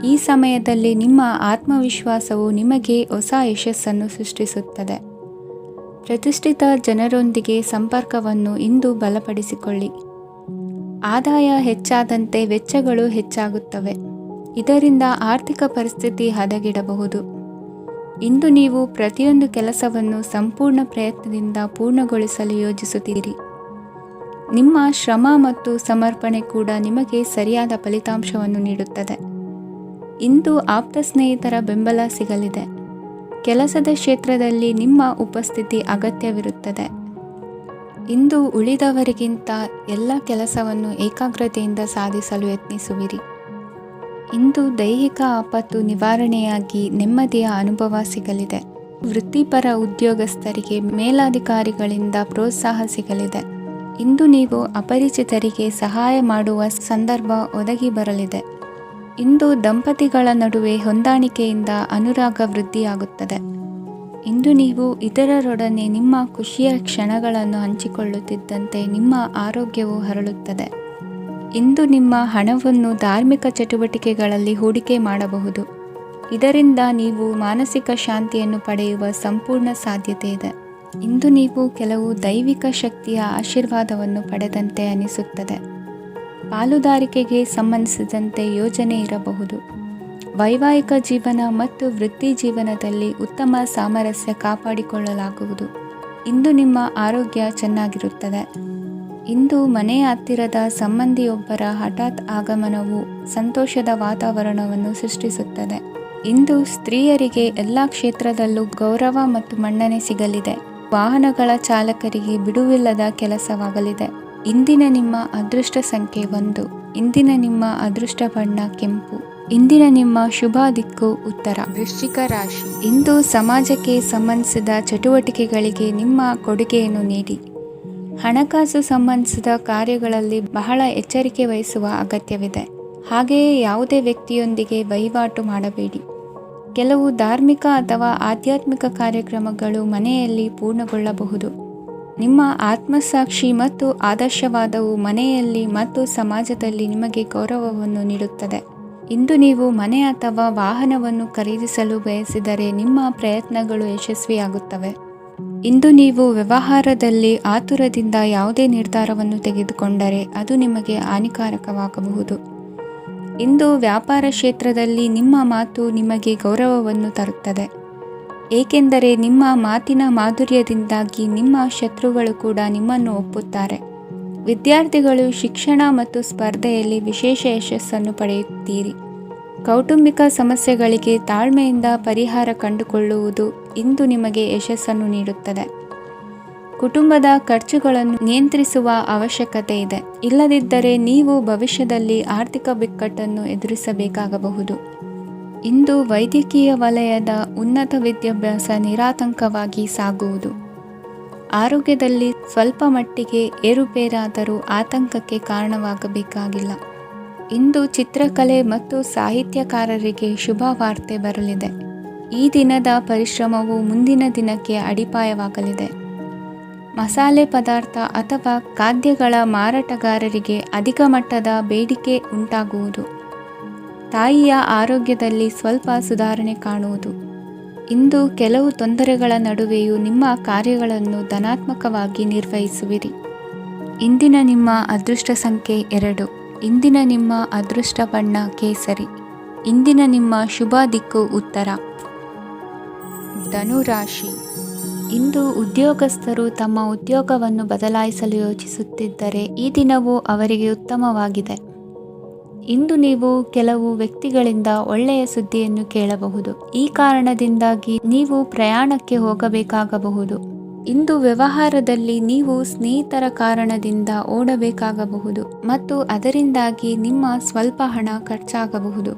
ಈ ಸಮಯದಲ್ಲಿ ನಿಮ್ಮ ಆತ್ಮವಿಶ್ವಾಸವು ನಿಮಗೆ ಹೊಸ ಯಶಸ್ಸನ್ನು ಸೃಷ್ಟಿಸುತ್ತದೆ. ಪ್ರತಿಷ್ಠಿತ ಜನರೊಂದಿಗೆ ಸಂಪರ್ಕವನ್ನು ಇಂದು ಬಲಪಡಿಸಿಕೊಳ್ಳಿ. ಆದಾಯ ಹೆಚ್ಚಾದಂತೆ ವೆಚ್ಚಗಳು ಹೆಚ್ಚಾಗುತ್ತವೆ. ಇದರಿಂದ ಆರ್ಥಿಕ ಪರಿಸ್ಥಿತಿ ಹದಗೆಡಬಹುದು. ಇಂದು ನೀವು ಪ್ರತಿಯೊಂದು ಕೆಲಸವನ್ನು ಸಂಪೂರ್ಣ ಪ್ರಯತ್ನದಿಂದ ಪೂರ್ಣಗೊಳಿಸಲು ಯೋಜಿಸುತ್ತೀರಿ. ನಿಮ್ಮ ಶ್ರಮ ಮತ್ತು ಸಮರ್ಪಣೆ ಕೂಡ ನಿಮಗೆ ಸರಿಯಾದ ಫಲಿತಾಂಶವನ್ನು ನೀಡುತ್ತದೆ. ಇಂದು ಆಪ್ತ ಸ್ನೇಹಿತರ ಬೆಂಬಲ ಸಿಗಲಿದೆ. ಕೆಲಸದ ಕ್ಷೇತ್ರದಲ್ಲಿ ನಿಮ್ಮ ಉಪಸ್ಥಿತಿ ಅಗತ್ಯವಿರುತ್ತದೆ. ಇಂದು ಉಳಿದವರಿಗಿಂತ ಎಲ್ಲ ಕೆಲಸವನ್ನು ಏಕಾಗ್ರತೆಯಿಂದ ಸಾಧಿಸಲು ಯತ್ನಿಸುವಿರಿ. ಇಂದು ದೈಹಿಕ ಆಪತ್ತು ನಿವಾರಣೆಯಾಗಿ ನೆಮ್ಮದಿಯ ಅನುಭವ ಸಿಗಲಿದೆ. ವೃತ್ತಿಪರ ಉದ್ಯೋಗಸ್ಥರಿಗೆ ಮೇಲಾಧಿಕಾರಿಗಳಿಂದ ಪ್ರೋತ್ಸಾಹ ಸಿಗಲಿದೆ. ಇಂದು ನೀವು ಅಪರಿಚಿತರಿಗೆ ಸಹಾಯ ಮಾಡುವ ಸಂದರ್ಭ ಒದಗಿ ಬರಲಿದೆ. ಇಂದು ದಂಪತಿಗಳ ನಡುವೆ ಹೊಂದಾಣಿಕೆಯಿಂದ ಅನುರಾಗ ವೃದ್ಧಿಯಾಗುತ್ತದೆ. ಇಂದು ನೀವು ಇತರರೊಡನೆ ನಿಮ್ಮ ಖುಷಿಯ ಕ್ಷಣಗಳನ್ನು ಹಂಚಿಕೊಳ್ಳುತ್ತಿದ್ದಂತೆ ನಿಮ್ಮ ಆರೋಗ್ಯವು ಹರಳುತ್ತದೆ. ಇಂದು ನಿಮ್ಮ ಹಣವನ್ನು ಧಾರ್ಮಿಕ ಚಟುವಟಿಕೆಗಳಲ್ಲಿ ಹೂಡಿಕೆ ಮಾಡಬಹುದು. ಇದರಿಂದ ನೀವು ಮಾನಸಿಕ ಶಾಂತಿಯನ್ನು ಪಡೆಯುವ ಸಂಪೂರ್ಣ ಸಾಧ್ಯತೆ ಇದೆ. ಇಂದು ನೀವು ಕೆಲವು ದೈವಿಕ ಶಕ್ತಿಯ ಆಶೀರ್ವಾದವನ್ನು ಪಡೆದಂತೆ ಅನಿಸುತ್ತದೆ. ಪಾಲುದಾರಿಕೆಗೆ ಸಂಬಂಧಿಸಿದಂತೆ ಯೋಜನೆ ಇರಬಹುದು. ವೈವಾಹಿಕ ಜೀವನ ಮತ್ತು ವೃತ್ತಿ ಜೀವನದಲ್ಲಿ ಉತ್ತಮ ಸಾಮರಸ್ಯ ಕಾಪಾಡಿಕೊಳ್ಳಲಾಗುವುದು. ಇಂದು ನಿಮ್ಮ ಆರೋಗ್ಯ ಚೆನ್ನಾಗಿರುತ್ತದೆ. ಇಂದು ಮನೆಯ ಹತ್ತಿರದ ಸಂಬಂಧಿಯೊಬ್ಬರ ಹಠಾತ್ ಆಗಮನವು ಸಂತೋಷದ ವಾತಾವರಣವನ್ನು ಸೃಷ್ಟಿಸುತ್ತದೆ. ಇಂದು ಸ್ತ್ರೀಯರಿಗೆ ಎಲ್ಲ ಕ್ಷೇತ್ರದಲ್ಲೂ ಗೌರವ ಮತ್ತು ಮನ್ನಣೆ ಸಿಗಲಿದೆ. ವಾಹನಗಳ ಚಾಲಕರಿಗೆ ಬಿಡುವಿಲ್ಲದ ಕೆಲಸವಾಗಲಿದೆ. ಇಂದಿನ ನಿಮ್ಮ ಅದೃಷ್ಟ ಸಂಖ್ಯೆ 1. ಇಂದಿನ ನಿಮ್ಮ ಅದೃಷ್ಟ ಬಣ್ಣ ಕೆಂಪು. ಇಂದಿನ ನಿಮ್ಮ ಶುಭ ದಿಕ್ಕು ಉತ್ತರ. ವೃಶ್ಚಿಕ ರಾಶಿ. ಇಂದು ಸಮಾಜಕ್ಕೆ ಸಂಬಂಧಿಸಿದ ಚಟುವಟಿಕೆಗಳಿಗೆ ನಿಮ್ಮ ಕೊಡುಗೆಯನ್ನು ನೀಡಿ. ಹಣಕಾಸು ಸಂಬಂಧಿಸಿದ ಕಾರ್ಯಗಳಲ್ಲಿ ಬಹಳ ಎಚ್ಚರಿಕೆ ವಹಿಸುವ ಅಗತ್ಯವಿದೆ. ಹಾಗೆಯೇ ಯಾವುದೇ ವ್ಯಕ್ತಿಯೊಂದಿಗೆ ವಹಿವಾಟು ಮಾಡಬೇಡಿ. ಕೆಲವು ಧಾರ್ಮಿಕ ಅಥವಾ ಆಧ್ಯಾತ್ಮಿಕ ಕಾರ್ಯಕ್ರಮಗಳು ಮನೆಯಲ್ಲಿ ಪೂರ್ಣಗೊಳ್ಳಬಹುದು. ನಿಮ್ಮ ಆತ್ಮಸಾಕ್ಷಿ ಮತ್ತು ಆದರ್ಶವಾದವು ಮನೆಯಲ್ಲಿ ಮತ್ತು ಸಮಾಜದಲ್ಲಿ ನಿಮಗೆ ಗೌರವವನ್ನು ನೀಡುತ್ತದೆ. ಇಂದು ನೀವು ಮನೆ ಅಥವಾ ವಾಹನವನ್ನು ಖರೀದಿಸಲು ಬಯಸಿದರೆ ನಿಮ್ಮ ಪ್ರಯತ್ನಗಳು ಯಶಸ್ವಿಯಾಗುತ್ತವೆ. ಇಂದು ನೀವು ವ್ಯವಹಾರದಲ್ಲಿ ಆತುರದಿಂದ ಯಾವುದೇ ನಿರ್ಧಾರವನ್ನು ತೆಗೆದುಕೊಂಡರೆ ಅದು ನಿಮಗೆ ಹಾನಿಕಾರಕವಾಗಬಹುದು. ಇಂದು ವ್ಯಾಪಾರ ಕ್ಷೇತ್ರದಲ್ಲಿ ನಿಮ್ಮ ಮಾತು ನಿಮಗೆ ಗೌರವವನ್ನು ತರುತ್ತದೆ, ಏಕೆಂದರೆ ನಿಮ್ಮ ಮಾತಿನ ಮಾಧುರ್ಯದಿಂದಾಗಿ ನಿಮ್ಮ ಶತ್ರುಗಳು ಕೂಡ ನಿಮ್ಮನ್ನು ಒಪ್ಪುತ್ತಾರೆ. ವಿದ್ಯಾರ್ಥಿಗಳು ಶಿಕ್ಷಣ ಮತ್ತು ಸ್ಪರ್ಧೆಯಲ್ಲಿ ವಿಶೇಷ ಯಶಸ್ಸನ್ನು ಪಡೆಯುತ್ತೀರಿ. ಕೌಟುಂಬಿಕ ಸಮಸ್ಯೆಗಳಿಗೆ ತಾಳ್ಮೆಯಿಂದ ಪರಿಹಾರ ಕಂಡುಕೊಳ್ಳುವುದು ಇಂದು ನಿಮಗೆ ಯಶಸ್ಸನ್ನು ನೀಡುತ್ತದೆ. ಕುಟುಂಬದ ಖರ್ಚುಗಳನ್ನು ನಿಯಂತ್ರಿಸುವ ಅವಶ್ಯಕತೆ ಇದೆ, ಇಲ್ಲದಿದ್ದರೆ ನೀವು ಭವಿಷ್ಯದಲ್ಲಿ ಆರ್ಥಿಕ ಬಿಕ್ಕಟ್ಟನ್ನು ಎದುರಿಸಬೇಕಾಗಬಹುದು. ಇಂದು ವೈದ್ಯಕೀಯ ವಲಯದ ಉನ್ನತ ವಿದ್ಯಾಭ್ಯಾಸ ನಿರಾತಂಕವಾಗಿ ಸಾಗುವುದು. ಆರೋಗ್ಯದಲ್ಲಿ ಸ್ವಲ್ಪ ಮಟ್ಟಿಗೆ ಏರುಪೇರಾದರೂ ಆತಂಕಕ್ಕೆ ಕಾರಣವಾಗಬೇಕಾಗಿಲ್ಲ. ಇಂದು ಚಿತ್ರಕಲೆ ಮತ್ತು ಸಾಹಿತ್ಯಕಾರರಿಗೆ ಶುಭ ವಾರ್ತೆ ಬರಲಿದೆ. ಈ ದಿನದ ಪರಿಶ್ರಮವು ಮುಂದಿನ ದಿನಕ್ಕೆ ಅಡಿಪಾಯವಾಗಲಿದೆ. ಮಸಾಲೆ ಪದಾರ್ಥ ಅಥವಾ ಖಾದ್ಯಗಳ ಮಾರಾಟಗಾರರಿಗೆ ಅಧಿಕ ಮಟ್ಟದ ಬೇಡಿಕೆ ಉಂಟಾಗುವುದು. ತಾಯಿಯ ಆರೋಗ್ಯದಲ್ಲಿ ಸ್ವಲ್ಪ ಸುಧಾರಣೆ ಕಾಣುವುದು. ಇಂದು ಕೆಲವು ತೊಂದರೆಗಳ ನಡುವೆಯೂ ನಿಮ್ಮ ಕಾರ್ಯಗಳನ್ನು ಧನಾತ್ಮಕವಾಗಿ ನಿರ್ವಹಿಸುವಿರಿ. ಇಂದಿನ ನಿಮ್ಮ ಅದೃಷ್ಟ ಸಂಖ್ಯೆ 2. ಇಂದಿನ ನಿಮ್ಮ ಅದೃಷ್ಟ ಬಣ್ಣ ಕೇಸರಿ. ಇಂದಿನ ನಿಮ್ಮ ಶುಭ ದಿಕ್ಕು ಉತ್ತರ. ಧನುರಾಶಿ. ಇಂದು ಉದ್ಯೋಗಸ್ಥರು ತಮ್ಮ ಉದ್ಯೋಗವನ್ನು ಬದಲಾಯಿಸಲು ಯೋಚಿಸುತ್ತಿದ್ದರೆ ಈ ದಿನವೂ ಅವರಿಗೆ ಉತ್ತಮವಾಗಿದೆ. ಇಂದು ನೀವು ಕೆಲವು ವ್ಯಕ್ತಿಗಳಿಂದ ಒಳ್ಳೆಯ ಸುದ್ದಿಯನ್ನು ಕೇಳಬಹುದು. ಈ ಕಾರಣದಿಂದಾಗಿ ನೀವು ಪ್ರಯಾಣಕ್ಕೆ ಹೋಗಬೇಕಾಗಬಹುದು. ಇಂದು ವ್ಯವಹಾರದಲ್ಲಿ ನೀವು ಸ್ನೇಹಿತರ ಕಾರಣದಿಂದ ಓಡಬೇಕಾಗಬಹುದು ಮತ್ತು ಅದರಿಂದಾಗಿ ನಿಮ್ಮ ಸ್ವಲ್ಪ ಹಣ ಖರ್ಚಾಗಬಹುದು.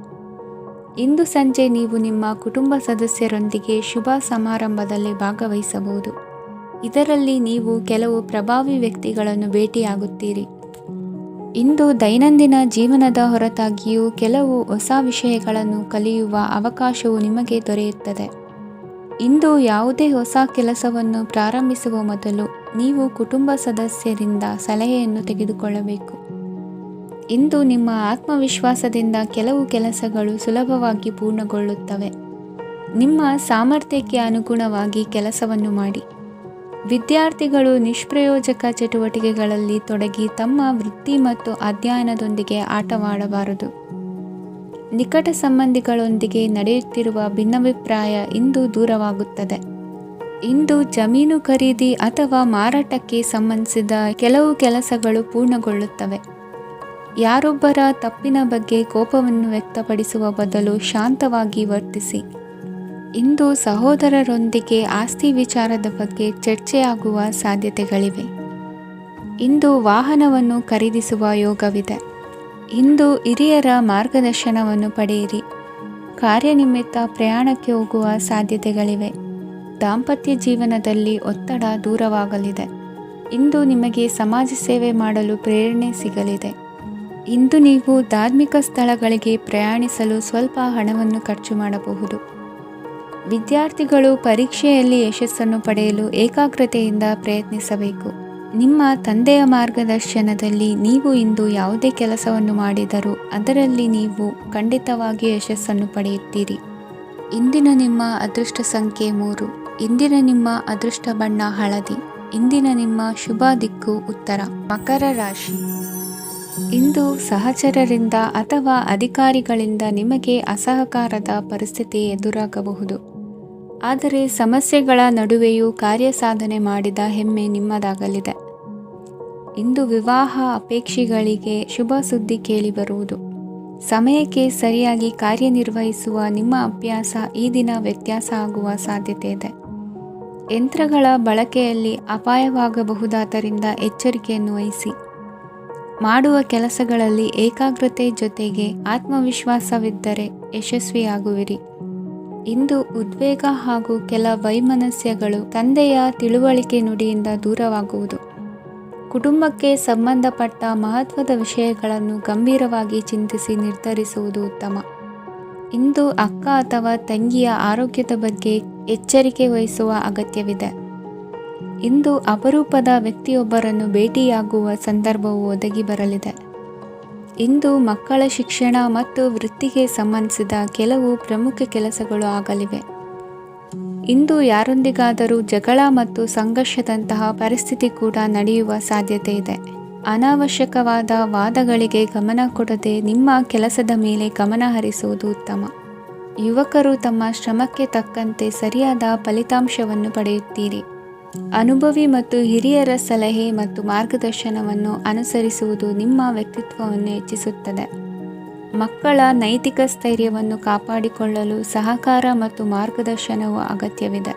ಇಂದು ಸಂಜೆ ನೀವು ನಿಮ್ಮ ಕುಟುಂಬ ಸದಸ್ಯರೊಂದಿಗೆ ಶುಭ ಸಮಾರಂಭದಲ್ಲಿ ಭಾಗವಹಿಸಬಹುದು. ಇದರಲ್ಲಿ ನೀವು ಕೆಲವು ಪ್ರಭಾವಿ ವ್ಯಕ್ತಿಗಳನ್ನು ಭೇಟಿಯಾಗುತ್ತೀರಿ. ಇಂದು ದೈನಂದಿನ ಜೀವನದ ಹೊರತಾಗಿಯೂ ಕೆಲವು ಹೊಸ ವಿಷಯಗಳನ್ನು ಕಲಿಯುವ ಅವಕಾಶವು ನಿಮಗೆ ದೊರೆಯುತ್ತದೆ. ಇಂದು ಯಾವುದೇ ಹೊಸ ಕೆಲಸವನ್ನು ಪ್ರಾರಂಭಿಸುವ ಮೊದಲು ನೀವು ಕುಟುಂಬ ಸದಸ್ಯರಿಂದ ಸಲಹೆಯನ್ನು ತೆಗೆದುಕೊಳ್ಳಬೇಕು. ಇಂದು ನಿಮ್ಮ ಆತ್ಮವಿಶ್ವಾಸದಿಂದ ಕೆಲವು ಕೆಲಸಗಳು ಸುಲಭವಾಗಿ ಪೂರ್ಣಗೊಳ್ಳುತ್ತವೆ. ನಿಮ್ಮ ಸಾಮರ್ಥ್ಯಕ್ಕೆ ಅನುಗುಣವಾಗಿ ಕೆಲಸವನ್ನು ಮಾಡಿ. ವಿದ್ಯಾರ್ಥಿಗಳು ನಿಷ್ಪ್ರಯೋಜಕ ಚಟುವಟಿಕೆಗಳಲ್ಲಿ ತೊಡಗಿ ತಮ್ಮ ವೃತ್ತಿ ಮತ್ತು ಅಧ್ಯಯನದೊಂದಿಗೆ ಆಟವಾಡಬಾರದು. ನಿಕಟ ಸಂಬಂಧಿಗಳೊಂದಿಗೆ ನಡೆಯುತ್ತಿರುವ ಭಿನ್ನಾಭಿಪ್ರಾಯ ಇಂದು ದೂರವಾಗುತ್ತದೆ. ಇಂದು ಜಮೀನು ಖರೀದಿ ಅಥವಾ ಮಾರಾಟಕ್ಕೆ ಸಂಬಂಧಿಸಿದ ಕೆಲವು ಕೆಲಸಗಳು ಪೂರ್ಣಗೊಳ್ಳುತ್ತವೆ. ಯಾರೊಬ್ಬರ ತಪ್ಪಿನ ಬಗ್ಗೆ ಕೋಪವನ್ನು ವ್ಯಕ್ತಪಡಿಸುವ ಬದಲು ಶಾಂತವಾಗಿ ವರ್ತಿಸಿ. ಇಂದು ಸಹೋದರರೊಂದಿಗೆ ಆಸ್ತಿ ವಿಚಾರದ ಬಗ್ಗೆ ಚರ್ಚೆಯಾಗುವ ಸಾಧ್ಯತೆಗಳಿವೆ. ಇಂದು ವಾಹನವನ್ನು ಖರೀದಿಸುವ ಯೋಗವಿದೆ. ಇಂದು ಹಿರಿಯರ ಮಾರ್ಗದರ್ಶನವನ್ನು ಪಡೆಯಿರಿ. ಕಾರ್ಯನಿಮಿತ್ತ ಪ್ರಯಾಣಕ್ಕೆ ಹೋಗುವ ಸಾಧ್ಯತೆಗಳಿವೆ. ದಾಂಪತ್ಯ ಜೀವನದಲ್ಲಿ ಒತ್ತಡ ದೂರವಾಗಲಿದೆ. ಇಂದು ನಿಮಗೆ ಸಮಾಜ ಸೇವೆ ಮಾಡಲು ಪ್ರೇರಣೆ ಸಿಗಲಿದೆ. ಇಂದು ನೀವು ಧಾರ್ಮಿಕ ಸ್ಥಳಗಳಿಗೆ ಪ್ರಯಾಣಿಸಲು ಸ್ವಲ್ಪ ಹಣವನ್ನು ಖರ್ಚು ಮಾಡಬಹುದು. ವಿದ್ಯಾರ್ಥಿಗಳು ಪರೀಕ್ಷೆಯಲ್ಲಿ ಯಶಸ್ಸನ್ನು ಪಡೆಯಲು ಏಕಾಗ್ರತೆಯಿಂದ ಪ್ರಯತ್ನಿಸಬೇಕು. ನಿಮ್ಮ ತಂದೆಯ ಮಾರ್ಗದರ್ಶನದಲ್ಲಿ ನೀವು ಇಂದು ಯಾವುದೇ ಕೆಲಸವನ್ನು ಮಾಡಿದರೂ ಅದರಲ್ಲಿ ನೀವು ಖಂಡಿತವಾಗಿ ಯಶಸ್ಸನ್ನು ಪಡೆಯುತ್ತೀರಿ. ಇಂದಿನ ನಿಮ್ಮ ಅದೃಷ್ಟ ಸಂಖ್ಯೆ 3. ಇಂದಿನ ನಿಮ್ಮ ಅದೃಷ್ಟ ಬಣ್ಣ ಹಳದಿ. ಇಂದಿನ ನಿಮ್ಮ ಶುಭ ದಿಕ್ಕು ಉತ್ತರ. ಮಕರ ರಾಶಿ. ಇಂದು ಸಹಚರರಿಂದ ಅಥವಾ ಅಧಿಕಾರಿಗಳಿಂದ ನಿಮಗೆ ಅಸಹಕಾರದ ಪರಿಸ್ಥಿತಿ ಎದುರಾಗಬಹುದು. ಆದರೆ ಸಮಸ್ಯೆಗಳ ನಡುವೆಯೂ ಕಾರ್ಯಸಾಧನೆ ಮಾಡಿದ ಹೆಮ್ಮೆ ನಿಮ್ಮದಾಗಲಿದೆ. ಇಂದು ವಿವಾಹ ಅಪೇಕ್ಷಿಗಳಿಗೆ ಶುಭ ಸುದ್ದಿ ಕೇಳಿಬರುವುದು. ಸಮಯಕ್ಕೆ ಸರಿಯಾಗಿ ಕಾರ್ಯನಿರ್ವಹಿಸುವ ನಿಮ್ಮ ಅಭ್ಯಾಸ ಈ ದಿನ ವ್ಯತ್ಯಾಸ ಆಗುವ ಸಾಧ್ಯತೆ ಇದೆ. ಯಂತ್ರಗಳ ಬಳಕೆಯಲ್ಲಿ ಅಪಾಯವಾಗಬಹುದಾದ್ದರಿಂದ ಎಚ್ಚರಿಕೆಯನ್ನು ವಹಿಸಿ. ಮಾಡುವ ಕೆಲಸಗಳಲ್ಲಿ ಏಕಾಗ್ರತೆ ಜೊತೆಗೆ ಆತ್ಮವಿಶ್ವಾಸವಿದ್ದರೆ ಯಶಸ್ವಿಯಾಗುವಿರಿ. ಇಂದು ಉದ್ವೇಗ ಹಾಗೂ ಕೆಲ ವೈಮನಸ್ಯಗಳು ತಂದೆಯ ತಿಳುವಳಿಕೆ ನುಡಿಯಿಂದ ದೂರವಾಗುವುದು. ಕುಟುಂಬಕ್ಕೆ ಸಂಬಂಧಪಟ್ಟ ಮಹತ್ವದ ವಿಷಯಗಳನ್ನು ಗಂಭೀರವಾಗಿ ಚಿಂತಿಸಿ ನಿರ್ಧರಿಸುವುದು ಉತ್ತಮ. ಇಂದು ಅಕ್ಕ ಅಥವಾ ತಂಗಿಯ ಆರೋಗ್ಯದ ಬಗ್ಗೆ ಎಚ್ಚರಿಕೆ ವಹಿಸುವ ಅಗತ್ಯವಿದೆ. ಇಂದು ಅಪರೂಪದ ವ್ಯಕ್ತಿಯೊಬ್ಬರನ್ನು ಭೇಟಿಯಾಗುವ ಸಂದರ್ಭವು ಒದಗಿ ಬರಲಿದೆ. ಇಂದು ಮಕ್ಕಳ ಶಿಕ್ಷಣ ಮತ್ತು ವೃತ್ತಿಗೆ ಸಂಬಂಧಿಸಿದ ಕೆಲವು ಪ್ರಮುಖ ಕೆಲಸಗಳು ಆಗಲಿವೆ. ಇಂದು ಯಾರೊಂದಿಗಾದರೂ ಜಗಳ ಮತ್ತು ಸಂಘರ್ಷದಂತಹ ಪರಿಸ್ಥಿತಿ ಕೂಡ ನಡೆಯುವ ಸಾಧ್ಯತೆ ಇದೆ. ಅನಾವಶ್ಯಕವಾದ ವಾದಗಳಿಗೆ ಗಮನ ಕೊಡದೆ ನಿಮ್ಮ ಕೆಲಸದ ಮೇಲೆ ಗಮನ ಹರಿಸುವುದು ಉತ್ತಮ. ಯುವಕರು ತಮ್ಮ ಶ್ರಮಕ್ಕೆ ತಕ್ಕಂತೆ ಸರಿಯಾದ ಫಲಿತಾಂಶವನ್ನು ಪಡೆಯುತ್ತೀರಿ. ಅನುಭವಿ ಮತ್ತು ಹಿರಿಯರ ಸಲಹೆ ಮತ್ತು ಮಾರ್ಗದರ್ಶನವನ್ನು ಅನುಸರಿಸುವುದು ನಿಮ್ಮ ವ್ಯಕ್ತಿತ್ವವನ್ನು ಹೆಚ್ಚಿಸುತ್ತದೆ. ಮಕ್ಕಳ ನೈತಿಕ ಸ್ಥೈರ್ಯವನ್ನು ಕಾಪಾಡಿಕೊಳ್ಳಲು ಸಹಕಾರ ಮತ್ತು ಮಾರ್ಗದರ್ಶನವು ಅಗತ್ಯವಿದೆ.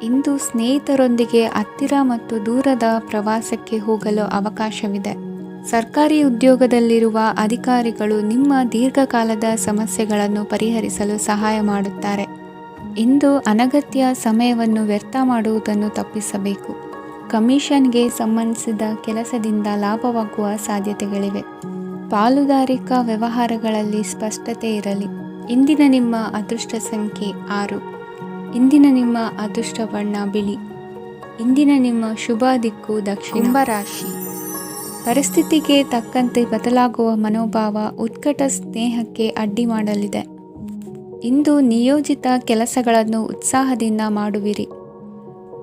ಇಂದು ಸ್ನೇಹಿತರೊಂದಿಗೆ ಹತ್ತಿರ ಮತ್ತು ದೂರದ ಪ್ರವಾಸಕ್ಕೆ ಹೋಗಲು ಅವಕಾಶವಿದೆ. ಸರ್ಕಾರಿ ಉದ್ಯೋಗದಲ್ಲಿರುವ ಅಧಿಕಾರಿಗಳು ನಿಮ್ಮ ದೀರ್ಘಕಾಲದ ಸಮಸ್ಯೆಗಳನ್ನು ಪರಿಹರಿಸಲು ಸಹಾಯ ಮಾಡುತ್ತಾರೆ. ಇಂದು ಅನಗತ್ಯ ಸಮಯವನ್ನು ವ್ಯರ್ಥ ಮಾಡುವುದನ್ನು ತಪ್ಪಿಸಬೇಕು. ಕಮಿಷನ್ಗೆ ಸಂಬಂಧಿಸಿದ ಕೆಲಸದಿಂದ ಲಾಭವಾಗುವ ಸಾಧ್ಯತೆಗಳಿವೆ. ಪಾಲುದಾರಿಕಾ ವ್ಯವಹಾರಗಳಲ್ಲಿ ಸ್ಪಷ್ಟತೆ ಇರಲಿ. ಇಂದಿನ ನಿಮ್ಮ ಅದೃಷ್ಟ ಸಂಖ್ಯೆ 6. ಇಂದಿನ ನಿಮ್ಮ ಅದೃಷ್ಟ ಬಣ್ಣ ಬಿಳಿ. ಇಂದಿನ ನಿಮ್ಮ ಶುಭ ದಿಕ್ಕು ದಕ್ಷಿಣ. ಕುಂಭರಾಶಿ. ಪರಿಸ್ಥಿತಿಗೆ ತಕ್ಕಂತೆ ಬದಲಾಗುವ ಮನೋಭಾವ ಉತ್ಕಟ ಸ್ನೇಹಕ್ಕೆ ಅಡ್ಡಿ ಮಾಡಲಿದೆ. ಇಂದು ನಿಯೋಜಿತ ಕೆಲಸಗಳನ್ನು ಉತ್ಸಾಹದಿಂದ ಮಾಡುವಿರಿ.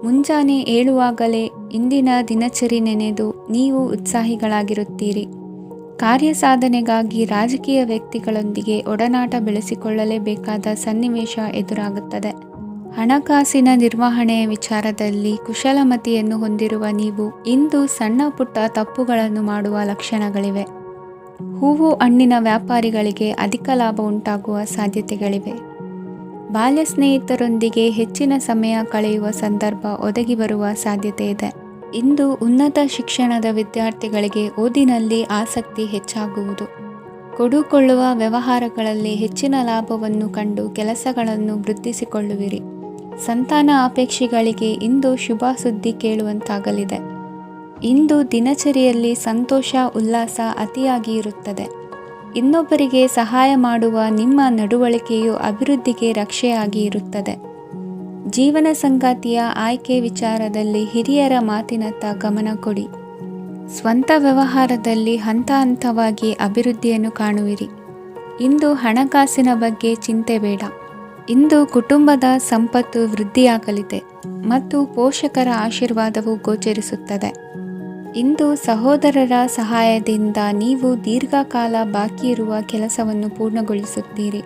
ಮುಂಜಾನೆ ಏಳುವಾಗಲೇ ಇಂದಿನ ದಿನಚರಿ ನೆನೆದು ನೀವು ಉತ್ಸಾಹಿಗಳಾಗಿರುತ್ತೀರಿ. ಕಾರ್ಯಸಾಧನೆಗಾಗಿ ರಾಜಕೀಯ ವ್ಯಕ್ತಿಗಳೊಂದಿಗೆ ಒಡನಾಟ ಬೆಳೆಸಿಕೊಳ್ಳಲೇಬೇಕಾದ ಸನ್ನಿವೇಶ ಎದುರಾಗುತ್ತದೆ. ಹಣಕಾಸಿನ ನಿರ್ವಹಣೆಯ ವಿಚಾರದಲ್ಲಿ ಕುಶಲಮತಿಯನ್ನು ಹೊಂದಿರುವ ನೀವು ಇಂದು ಸಣ್ಣ ಪುಟ್ಟ ತಪ್ಪುಗಳನ್ನು ಮಾಡುವ ಲಕ್ಷಣಗಳಿವೆ. ಹೂವು ಹಣ್ಣಿನ ವ್ಯಾಪಾರಿಗಳಿಗೆ ಅಧಿಕ ಲಾಭ ಉಂಟಾಗುವ ಸಾಧ್ಯತೆಗಳಿವೆ. ಬಾಲ್ಯ ಸ್ನೇಹಿತರೊಂದಿಗೆ ಹೆಚ್ಚಿನ ಸಮಯ ಕಳೆಯುವ ಸಂದರ್ಭ ಒದಗಿ ಬರುವ ಸಾಧ್ಯತೆ ಇದೆ. ಇಂದು ಉನ್ನತ ಶಿಕ್ಷಣದ ವಿದ್ಯಾರ್ಥಿಗಳಿಗೆ ಓದಿನಲ್ಲಿ ಆಸಕ್ತಿ ಹೆಚ್ಚಾಗುವುದು. ಕೊಡುಕೊಳ್ಳುವ ವ್ಯವಹಾರಗಳಲ್ಲಿ ಹೆಚ್ಚಿನ ಲಾಭವನ್ನು ಕಂಡು ಕೆಲಸಗಳನ್ನು ವೃದ್ಧಿಸಿಕೊಳ್ಳುವಿರಿ. ಸಂತಾನ ಅಪೇಕ್ಷೆಗಳಿಗೆ ಇಂದು ಶುಭ ಸುದ್ದಿ ಕೇಳುವಂತಾಗಲಿದೆ. ಇಂದು ದಿನಚರಿಯಲ್ಲಿ ಸಂತೋಷ ಉಲ್ಲಾಸ ಅತಿಯಾಗಿ ಇರುತ್ತದೆ. ಇನ್ನೊಬ್ಬರಿಗೆ ಸಹಾಯ ಮಾಡುವ ನಿಮ್ಮ ನಡವಳಿಕೆಯು ಅಭಿವೃದ್ಧಿಗೆ ರಕ್ಷೆಯಾಗಿ ಇರುತ್ತದೆ. ಜೀವನ ಸಂಗಾತಿಯ ಆಯ್ಕೆ ವಿಚಾರದಲ್ಲಿ ಹಿರಿಯರ ಮಾತಿನತ್ತ ಗಮನ ಕೊಡಿ. ಸ್ವಂತ ವ್ಯವಹಾರದಲ್ಲಿ ಹಂತ ಹಂತವಾಗಿ ಅಭಿವೃದ್ಧಿಯನ್ನು ಕಾಣುವಿರಿ. ಇಂದು ಹಣಕಾಸಿನ ಬಗ್ಗೆ ಚಿಂತೆ ಬೇಡ. ಇಂದು ಕುಟುಂಬದ ಸಂಪತ್ತು ವೃದ್ಧಿಯಾಗಲಿದೆ ಮತ್ತು ಪೋಷಕರ ಆಶೀರ್ವಾದವು ಗೋಚರಿಸುತ್ತದೆ. ಇಂದು ಸಹೋದರರ ಸಹಾಯದಿಂದ ನೀವು ದೀರ್ಘಕಾಲ ಬಾಕಿ ಇರುವ ಕೆಲಸವನ್ನು ಪೂರ್ಣಗೊಳಿಸುತ್ತೀರಿ.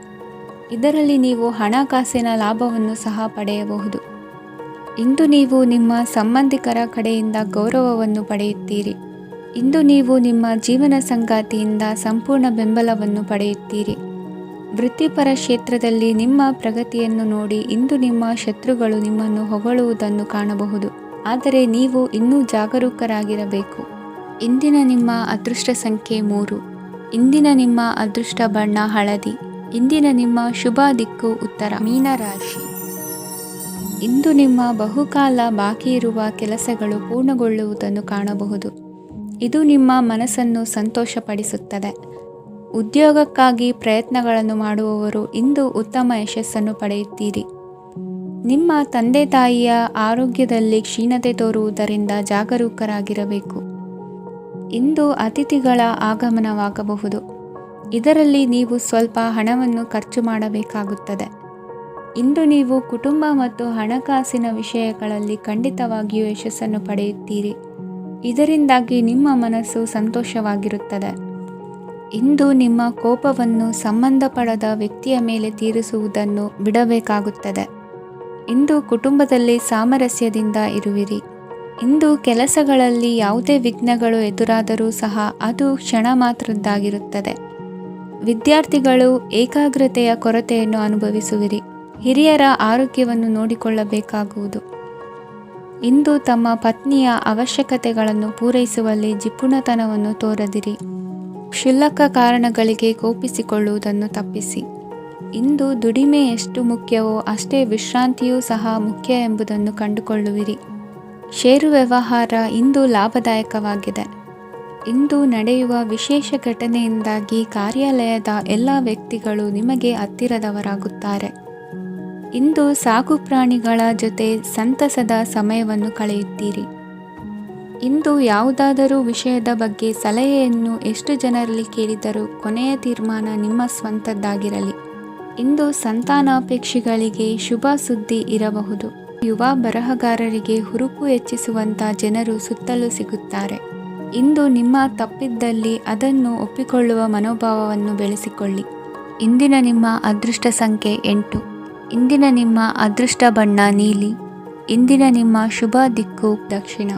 ಇದರಲ್ಲಿ ನೀವು ಹಣಕಾಸಿನ ಲಾಭವನ್ನು ಸಹ ಪಡೆಯಬಹುದು. ಇಂದು ನೀವು ನಿಮ್ಮ ಸಂಬಂಧಿಕರ ಕಡೆಯಿಂದ ಗೌರವವನ್ನು ಪಡೆಯುತ್ತೀರಿ. ಇಂದು ನೀವು ನಿಮ್ಮ ಜೀವನ ಸಂಗಾತಿಯಿಂದ ಸಂಪೂರ್ಣ ಬೆಂಬಲವನ್ನು ಪಡೆಯುತ್ತೀರಿ. ವೃತ್ತಿಪರ ಕ್ಷೇತ್ರದಲ್ಲಿ ನಿಮ್ಮ ಪ್ರಗತಿಯನ್ನು ನೋಡಿ ಇಂದು ನಿಮ್ಮ ಶತ್ರುಗಳು ನಿಮ್ಮನ್ನು ಹೊಗಳುವುದನ್ನು ಕಾಣಬಹುದು. ಆದರೆ ನೀವು ಇನ್ನೂ ಜಾಗರೂಕರಾಗಿರಬೇಕು. ಇಂದಿನ ನಿಮ್ಮ ಅದೃಷ್ಟ ಸಂಖ್ಯೆ 3. ಇಂದಿನ ನಿಮ್ಮ ಅದೃಷ್ಟ ಬಣ್ಣ ಹಳದಿ. ಇಂದಿನ ನಿಮ್ಮ ಶುಭ ದಿಕ್ಕು ಉತ್ತರ. ಮೀನರಾಶಿ. ಇಂದು ನಿಮ್ಮ ಬಹುಕಾಲ ಬಾಕಿ ಇರುವ ಕೆಲಸಗಳು ಪೂರ್ಣಗೊಳ್ಳುವುದನ್ನು ಕಾಣಬಹುದು. ಇದು ನಿಮ್ಮ ಮನಸ್ಸನ್ನು ಸಂತೋಷಪಡಿಸುತ್ತದೆ. ಉದ್ಯೋಗಕ್ಕಾಗಿ ಪ್ರಯತ್ನಗಳನ್ನು ಮಾಡುವವರು ಇಂದು ಉತ್ತಮ ಯಶಸ್ಸನ್ನು ಪಡೆಯುತ್ತೀರಿ. ನಿಮ್ಮ ತಂದೆ ತಾಯಿಯ ಆರೋಗ್ಯದಲ್ಲಿ ಕ್ಷೀಣತೆ ತೋರುವುದರಿಂದ ಜಾಗರೂಕರಾಗಿರಬೇಕು. ಇಂದು ಅತಿಥಿಗಳ ಆಗಮನವಾಗಬಹುದು. ಇದರಲ್ಲಿ ನೀವು ಸ್ವಲ್ಪ ಹಣವನ್ನು ಖರ್ಚು ಮಾಡಬೇಕಾಗುತ್ತದೆ. ಇಂದು ನೀವು ಕುಟುಂಬ ಮತ್ತು ಹಣಕಾಸಿನ ವಿಷಯಗಳಲ್ಲಿ ಖಂಡಿತವಾಗಿಯೂ ಯಶಸ್ಸನ್ನು ಪಡೆಯುತ್ತೀರಿ. ಇದರಿಂದಾಗಿ ನಿಮ್ಮ ಮನಸ್ಸು ಸಂತೋಷವಾಗಿರುತ್ತದೆ. ಇಂದು ನಿಮ್ಮ ಕೋಪವನ್ನು ಸಂಬಂಧಪಡದ ವ್ಯಕ್ತಿಯ ಮೇಲೆ ತೀರಿಸುವುದನ್ನು ಬಿಡಬೇಕಾಗುತ್ತದೆ. ಇಂದು ಕುಟುಂಬದಲ್ಲಿ ಸಾಮರಸ್ಯದಿಂದ ಇರುವಿರಿ. ಇಂದು ಕೆಲಸಗಳಲ್ಲಿ ಯಾವುದೇ ವಿಘ್ನಗಳು ಎದುರಾದರೂ ಸಹ ಅದು ಕ್ಷಣ ಮಾತ್ರದ್ದಾಗಿರುತ್ತದೆ. ವಿದ್ಯಾರ್ಥಿಗಳು ಏಕಾಗ್ರತೆಯ ಕೊರತೆಯನ್ನು ಅನುಭವಿಸುವಿರಿ. ಹಿರಿಯರ ಆರೋಗ್ಯವನ್ನು ನೋಡಿಕೊಳ್ಳಬೇಕಾಗುವುದು. ಇಂದು ತಮ್ಮ ಪತ್ನಿಯ ಅವಶ್ಯಕತೆಗಳನ್ನು ಪೂರೈಸುವಲ್ಲಿ ಜಿಪುಣತನವನ್ನು ತೋರದಿರಿ. ಕ್ಷುಲ್ಲಕ ಕಾರಣಗಳಿಗೆ ಕೋಪಿಸಿಕೊಳ್ಳುವುದನ್ನು ತಪ್ಪಿಸಿ. ಇಂದು ದುಡಿಮೆ ಎಷ್ಟು ಮುಖ್ಯವೋ ಅಷ್ಟೇ ವಿಶ್ರಾಂತಿಯೂ ಸಹ ಮುಖ್ಯ ಎಂಬುದನ್ನು ಕಂಡುಕೊಳ್ಳುವಿರಿ. ಷೇರು ವ್ಯವಹಾರ ಇಂದು ಲಾಭದಾಯಕವಾಗಿದೆ. ಇಂದು ನಡೆಯುವ ವಿಶೇಷ ಘಟನೆಯಿಂದಾಗಿ ಕಾರ್ಯಾಲಯದ ಎಲ್ಲ ವ್ಯಕ್ತಿಗಳು ನಿಮಗೆ ಹತ್ತಿರದವರಾಗುತ್ತಾರೆ. ಇಂದು ಸಾಕು ಪ್ರಾಣಿಗಳ ಜೊತೆ ಸಂತಸದ ಸಮಯವನ್ನು ಕಳೆಯುತ್ತೀರಿ. ಇಂದು ಯಾವುದಾದರೂ ವಿಷಯದ ಬಗ್ಗೆ ಸಲಹೆಯನ್ನು ಎಷ್ಟು ಜನರಲ್ಲಿ ಕೇಳಿದರೂ ಕೊನೆಯ ತೀರ್ಮಾನ ನಿಮ್ಮ ಸ್ವಂತದ್ದಾಗಿರಲಿ. ಇಂದು ಸಂತಾನಾಪೇಕ್ಷಿಗಳಿಗೆ ಶುಭ ಸುದ್ದಿ ಇರಬಹುದು. ಯುವ ಬರಹಗಾರರಿಗೆ ಹುರುಪು ಹೆಚ್ಚಿಸುವಂಥ ಜನರು ಸುತ್ತಲೂ ಸಿಗುತ್ತಾರೆ. ಇಂದು ನಿಮ್ಮ ತಪ್ಪಿದ್ದಲ್ಲಿ ಅದನ್ನು ಒಪ್ಪಿಕೊಳ್ಳುವ ಮನೋಭಾವವನ್ನು ಬೆಳೆಸಿಕೊಳ್ಳಿ. ಇಂದಿನ ನಿಮ್ಮ ಅದೃಷ್ಟ ಸಂಖ್ಯೆ 8. ಇಂದಿನ ನಿಮ್ಮ ಅದೃಷ್ಟ ಬಣ್ಣ ನೀಲಿ. ಇಂದಿನ ನಿಮ್ಮ ಶುಭ ದಿಕ್ಕು ದಕ್ಷಿಣ.